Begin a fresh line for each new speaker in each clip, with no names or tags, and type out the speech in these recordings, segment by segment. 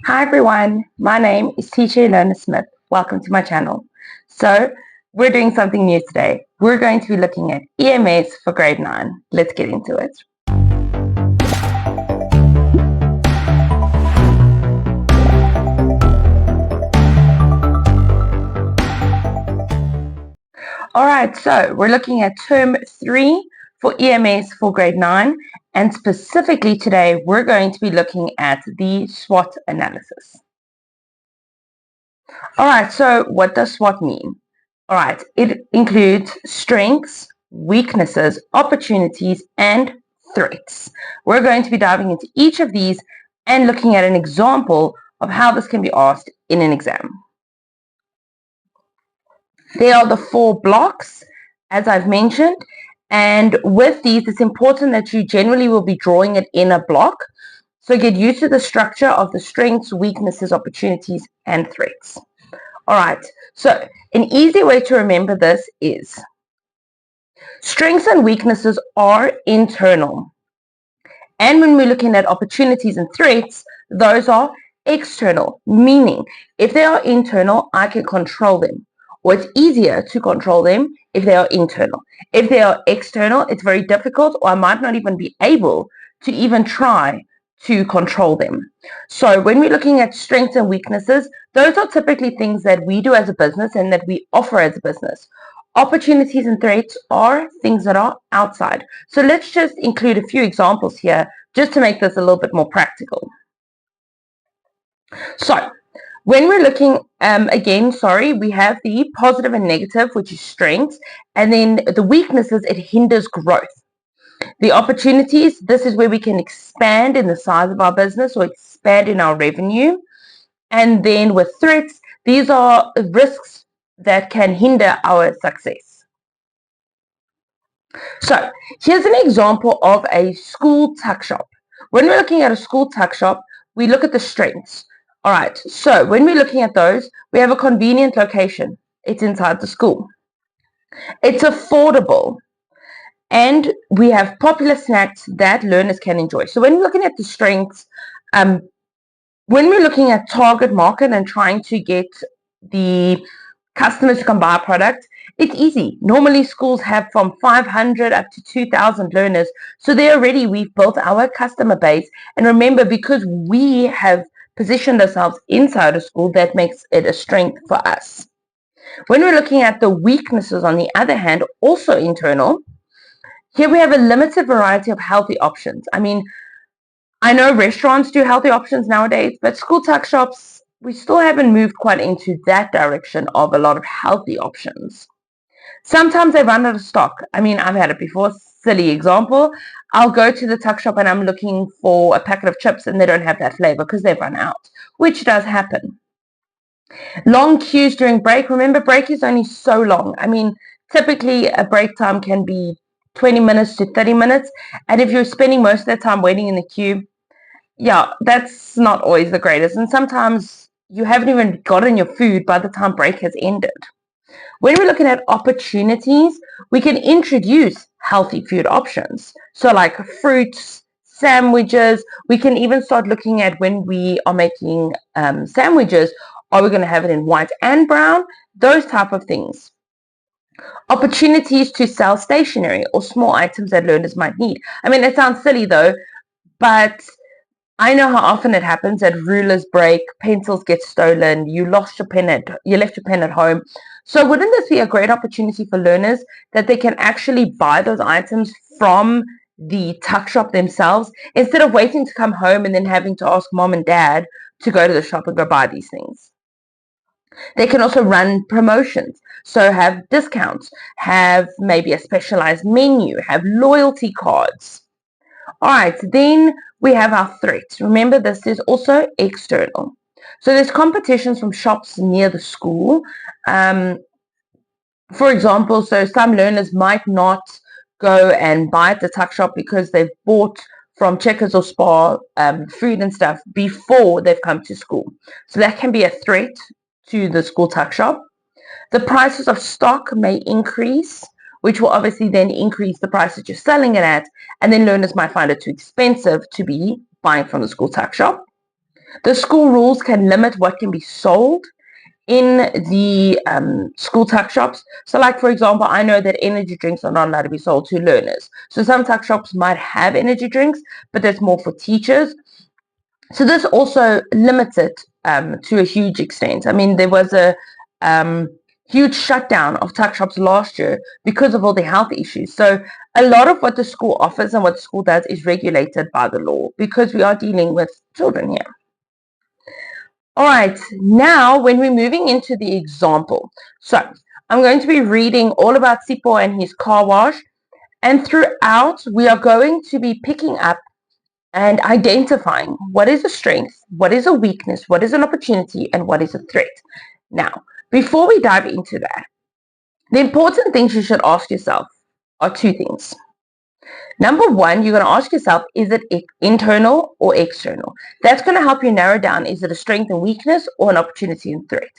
Hi everyone, my name is teacher Ilona Smith. Welcome to my channel. So we're doing something new today. We're going to be looking at EMS for grade 9. Let's get into it. Alright, so we're looking at term 3 for EMS for grade 9, and specifically today we're going to be looking at the SWOT analysis. Alright, so what does SWOT mean? Alright, it includes strengths, weaknesses, opportunities, and threats. We're going to be diving into each of these and looking at an example of how this can be asked in an exam. There are the 4 blocks, as I've mentioned, and with these, it's important that you generally will be drawing it in a block. So get used to the structure of the strengths, weaknesses, opportunities, and threats. Alright, so an easy way to remember this is strengths and weaknesses are internal. And when we're looking at opportunities and threats, those are external, meaning if they are internal, I can control them. Or it's easier to control them if they are internal. If they are external, it's very difficult, or I might not even be able to even try to control them. So when we're looking at strengths and weaknesses, those are typically things that we do as a business and that we offer as a business. Opportunities and threats are things that are outside. So let's just include a few examples here just to make this a little bit more practical. So when we're looking, we have the positive and negative, which is strengths, and then the weaknesses, it hinders growth. The opportunities, this is where we can expand in the size of our business or expand in our revenue. And then with threats, these are risks that can hinder our success. So here's an example of a school tuck shop. When we're looking at a school tuck shop, we look at the strengths. All right, so when we're looking at those, we have a convenient location. It's inside the school. It's affordable. And we have popular snacks that learners can enjoy. So when we're looking at the strengths, when we're looking at target market and trying to get the customers to come buy a product, it's easy. Normally schools have from 500 up to 2,000 learners. So there already we've built our customer base. And remember, because we have positioned ourselves inside a school, that makes it a strength for us. When we're looking at the weaknesses, on the other hand, also internal, here we have a limited variety of healthy options. I mean, I know restaurants do healthy options nowadays, but school tuck shops, we still haven't moved quite into that direction of a lot of healthy options. Sometimes they run out of stock. I mean, I've had it before. Silly example. I'll go to the tuck shop and I'm looking for a packet of chips and they don't have that flavor because they've run out, which does happen. Long queues during break. Remember, break is only so long. I mean, typically a break time can be 20 minutes to 30 minutes. And if you're spending most of that time waiting in the queue, yeah, that's not always the greatest. And sometimes you haven't even gotten your food by the time break has ended. When we're looking at opportunities, we can introduce healthy food options. So like fruits, sandwiches, we can even start looking at when we are making sandwiches, are we going to have it in white and brown? Those type of things. Opportunities to sell stationery or small items that learners might need. I mean, it sounds silly though, but I know how often it happens that rulers break, pencils get stolen, you left your pen at home. So wouldn't this be a great opportunity for learners that they can actually buy those items from the tuck shop themselves instead of waiting to come home and then having to ask mom and dad to go to the shop and go buy these things? They can also run promotions, so have discounts, have maybe a specialized menu, have loyalty cards. All right, then we have our threats. Remember, this is also external. So there's competitions from shops near the school. For example, so some learners might not go and buy at the tuck shop because they've bought from Checkers or Spar food and stuff before they've come to school. So that can be a threat to the school tuck shop. The prices of stock may increase, which will obviously then increase the price that you're selling it at, and then learners might find it too expensive to be buying from the school tuck shop. The school rules can limit what can be sold in the school tuck shops. So like, for example, I know that energy drinks are not allowed to be sold to learners. So some tuck shops might have energy drinks, but that's more for teachers. So this also limits it to a huge extent. I mean, there was a huge shutdown of tuck shops last year because of all the health issues. So a lot of what the school offers and what the school does is regulated by the law because we are dealing with children here. All right, now when we're moving into the example, so I'm going to be reading all about Sipho and his car wash, and throughout we are going to be picking up and identifying what is a strength, what is a weakness, what is an opportunity, and what is a threat. Now, before we dive into that, the important things you should ask yourself are two things. Number one, you're going to ask yourself, is it internal or external? That's going to help you narrow down, is it a strength and weakness or an opportunity and threat?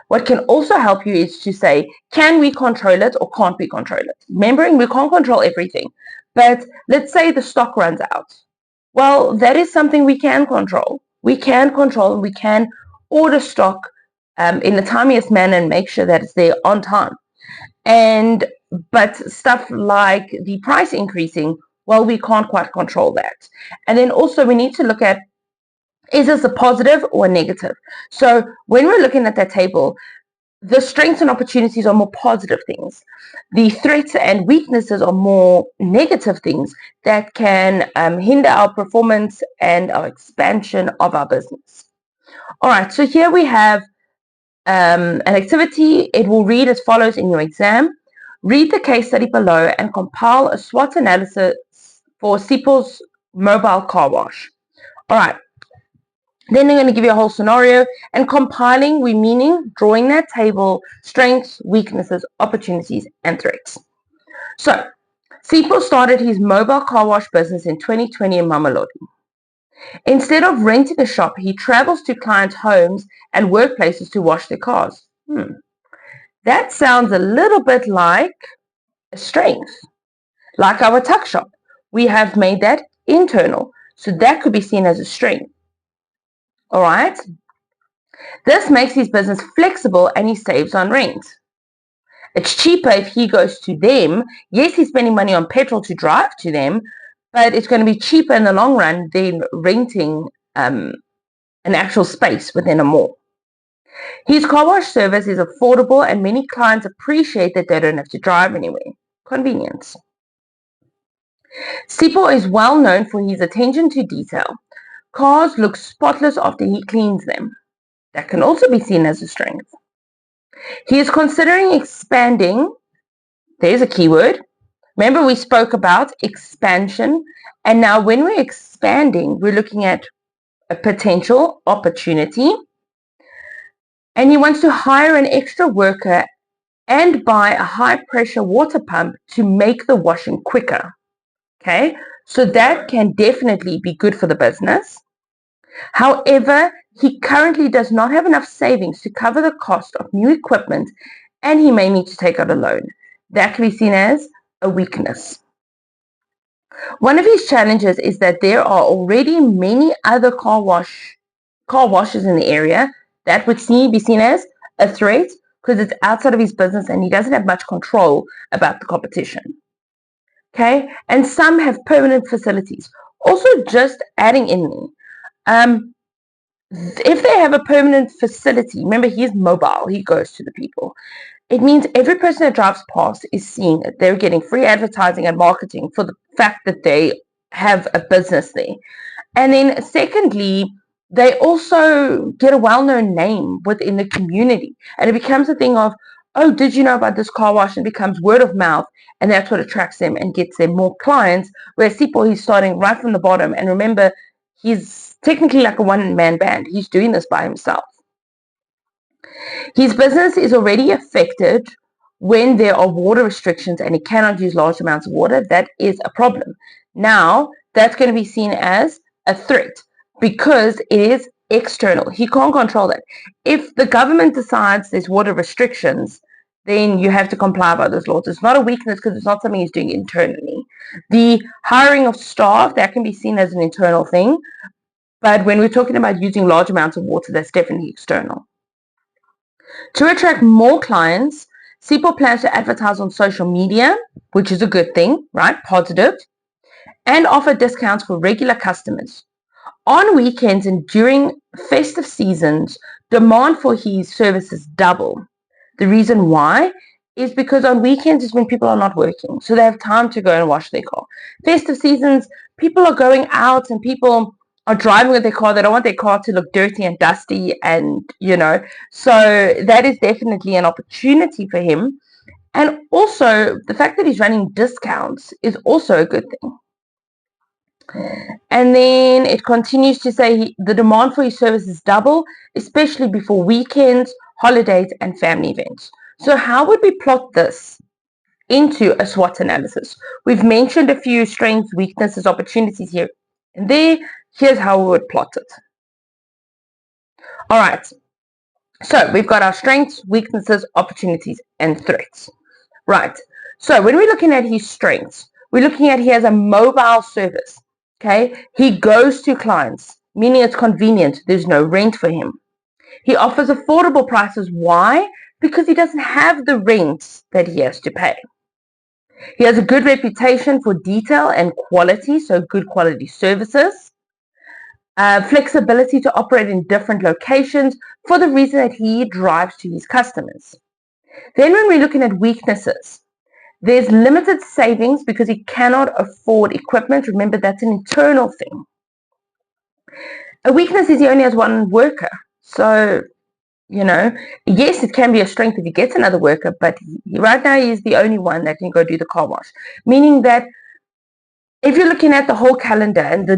What can also help you is to say, can we control it or can't we control it? Remembering we can't control everything, but let's say the stock runs out. Well, that is something we can control. We can control and we can order stock in the timiest manner and make sure that it's there on time. But stuff like the price increasing, well, we can't quite control that. And then also we need to look at, is this a positive or a negative? So when we're looking at that table, the strengths and opportunities are more positive things. The threats and weaknesses are more negative things that can hinder our performance and our expansion of our business. All right, so here we have an activity. It will read as follows in your exam. Read the case study below and compile a SWOT analysis for Sipho's mobile car wash. All right. Then they're going to give you a whole scenario, and compiling, we meaning drawing that table, strengths, weaknesses, opportunities, and threats. So, Sipho started his mobile car wash business in 2020 in Mamelodi. Instead of renting a shop, he travels to clients' homes and workplaces to wash their cars. That sounds a little bit like a strength. Like our tuck shop, we have made that internal, so that could be seen as a strength. All right. This makes his business flexible and he saves on rent. It's cheaper if he goes to them. Yes, he's spending money on petrol to drive to them, but it's going to be cheaper in the long run than renting an actual space within a mall. His car wash service is affordable and many clients appreciate that they don't have to drive anywhere. Convenience. Sipho is well known for his attention to detail. Cars look spotless after he cleans them. That can also be seen as a strength. He is considering expanding. There's a keyword. Remember we spoke about expansion, and now when we're expanding, we're looking at a potential opportunity, and he wants to hire an extra worker and buy a high pressure water pump to make the washing quicker. Okay, so that can definitely be good for the business. However, he currently does not have enough savings to cover the cost of new equipment, and he may need to take out a loan. That can be seen as a weakness. One of his challenges is that there are already many other car washes in the area. That would be seen as a threat because it's outside of his business and he doesn't have much control about the competition. Okay, and some have permanent facilities. Also, just adding in there, if they have a permanent facility, remember he's mobile, he goes to the people. It means every person that drives past is seeing that they're getting free advertising and marketing for the fact that they have a business there. And then secondly, they also get a well-known name within the community. And it becomes a thing of, oh, did you know about this car wash? And it becomes word of mouth. And that's what attracts them and gets them more clients. Whereas Sipho, he's starting right from the bottom. And remember, he's technically like a one-man band. He's doing this by himself. His business is already affected when there are water restrictions and he cannot use large amounts of water. That is a problem. Now, that's going to be seen as a threat because it is external. He can't control that. If the government decides there's water restrictions, then you have to comply by those laws. It's not a weakness because it's not something he's doing internally. The hiring of staff, that can be seen as an internal thing. But when we're talking about using large amounts of water, that's definitely external. To attract more clients, Seaport plans to advertise on social media, which is a good thing, right? Positive, and offer discounts for regular customers. On weekends and during festive seasons, demand for his services double. The reason why is because on weekends is when people are not working, so they have time to go and wash their car. Festive seasons, people are going out and people are driving with their car. They don't want their car to look dirty and dusty, and so that is definitely an opportunity for him. And also the fact that he's running discounts is also a good thing. And then it continues to say the demand for his services double, especially before weekends, holidays, and family events. So how would we plot this into a SWOT analysis? We've mentioned a few strengths, weaknesses, opportunities here and there. Here's how we would plot it. All right. So we've got our strengths, weaknesses, opportunities, and threats. Right. So when we're looking at his strengths, we're looking at he has a mobile service. Okay. He goes to clients, meaning it's convenient. There's no rent for him. He offers affordable prices. Why? Because he doesn't have the rent that he has to pay. He has a good reputation for detail and quality, so good quality services. Flexibility to operate in different locations for the reason that he drives to his customers. Then when we're looking at weaknesses, there's limited savings because he cannot afford equipment. Remember, that's an internal thing. A weakness is he only has one worker. So, yes, it can be a strength if he gets another worker, but right now he is the only one that can go do the car wash. Meaning that if you're looking at the whole calendar and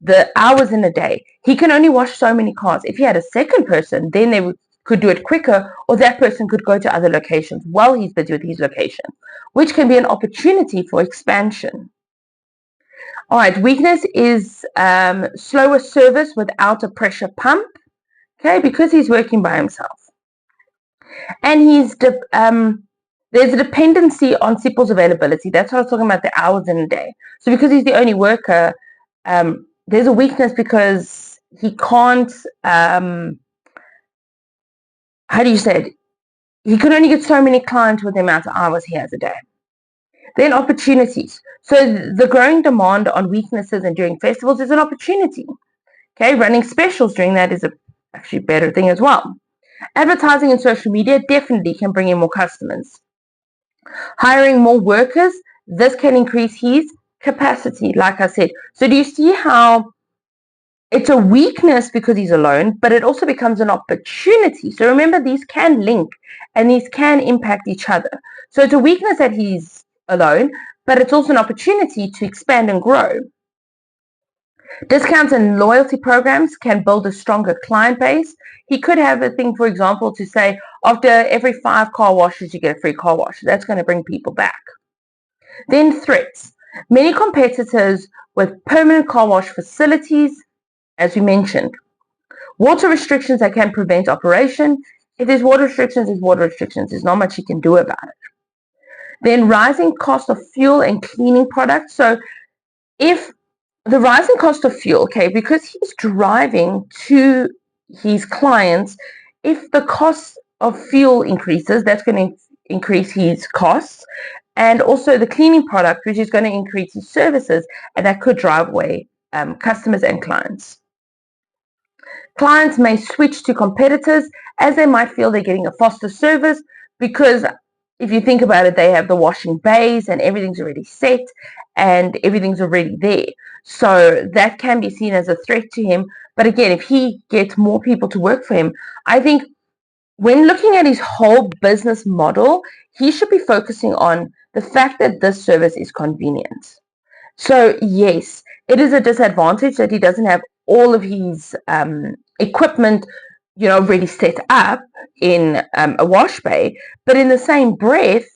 the hours in a day, he can only wash so many cars. If he had a second person, then they could do it quicker, or that person could go to other locations while he's busy with his location, which can be an opportunity for expansion. All right, weakness is slower service without a pressure pump, okay, because he's working by himself. And there's a dependency on Sipo's availability. That's what I was talking about, the hours in a day. So because he's the only worker, there's a weakness because he can't, how do you say it? He can only get so many clients with the amount of hours he has a day. Then opportunities. So the growing demand on weaknesses and during festivals is an opportunity. Okay, running specials during that is actually a better thing as well. Advertising and social media definitely can bring in more customers. Hiring more workers, this can increase his capacity, like I said. So do you see how it's a weakness because he's alone, but it also becomes an opportunity. So remember, these can link and these can impact each other. So it's a weakness that he's alone, but it's also an opportunity to expand and grow. Discounts and loyalty programs can build a stronger client base. He could have a thing, for example, to say after every 5 car washes, you get a free car wash. That's going to bring people back. Then threats. Many competitors with permanent car wash facilities, as we mentioned. Water restrictions that can prevent operation. If there's water restrictions, there's water restrictions. There's not much you can do about it. Then rising cost of fuel and cleaning products. So if the rising cost of fuel, okay, because he's driving to his clients, if the cost of fuel increases, that's going to increase his costs, and also the cleaning product, which is going to increase his services, and that could drive away customers and clients. Clients may switch to competitors as they might feel they're getting a faster service because if you think about it, they have the washing bays and everything's already set and everything's already there. So that can be seen as a threat to him. But again, if he gets more people to work for him, I think when looking at his whole business model, he should be focusing on the fact that this service is convenient. So yes, it is a disadvantage that he doesn't have all of his equipment, already set up in a wash bay. But in the same breath,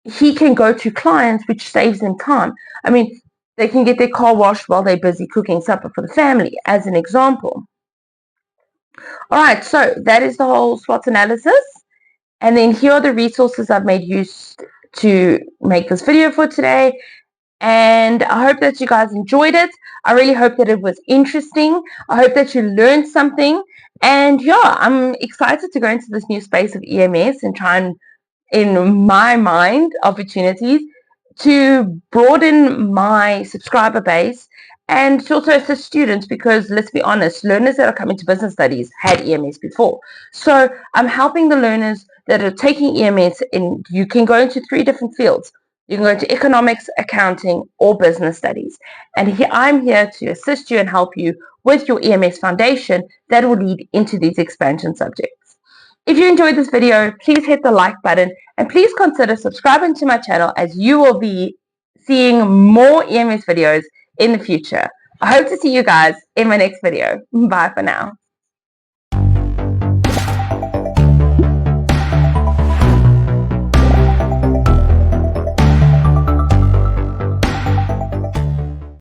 he can go to clients, which saves them time. I mean, they can get their car washed while they're busy cooking supper for the family, as an example. All right, so that is the whole SWOT analysis. And then here are the resources I've made use to make this video for today. and I hope that you guys enjoyed it. I really hope that it was interesting. I hope that you learned something. And yeah, I'm excited to go into this new space of EMS and try and, in my mind, opportunities to broaden my subscriber base and to also assist students, because let's be honest, learners that are coming to business studies had EMS before. So I'm helping the learners that are taking EMS, and you can go into 3 different fields. You can go into economics, accounting, or business studies. And I'm here to assist you and help you with your EMS foundation that will lead into these expansion subjects. If you enjoyed this video, please hit the like button and please consider subscribing to my channel, as you will be seeing more EMS videos in the future. I hope to see you guys in my next video. Bye for now.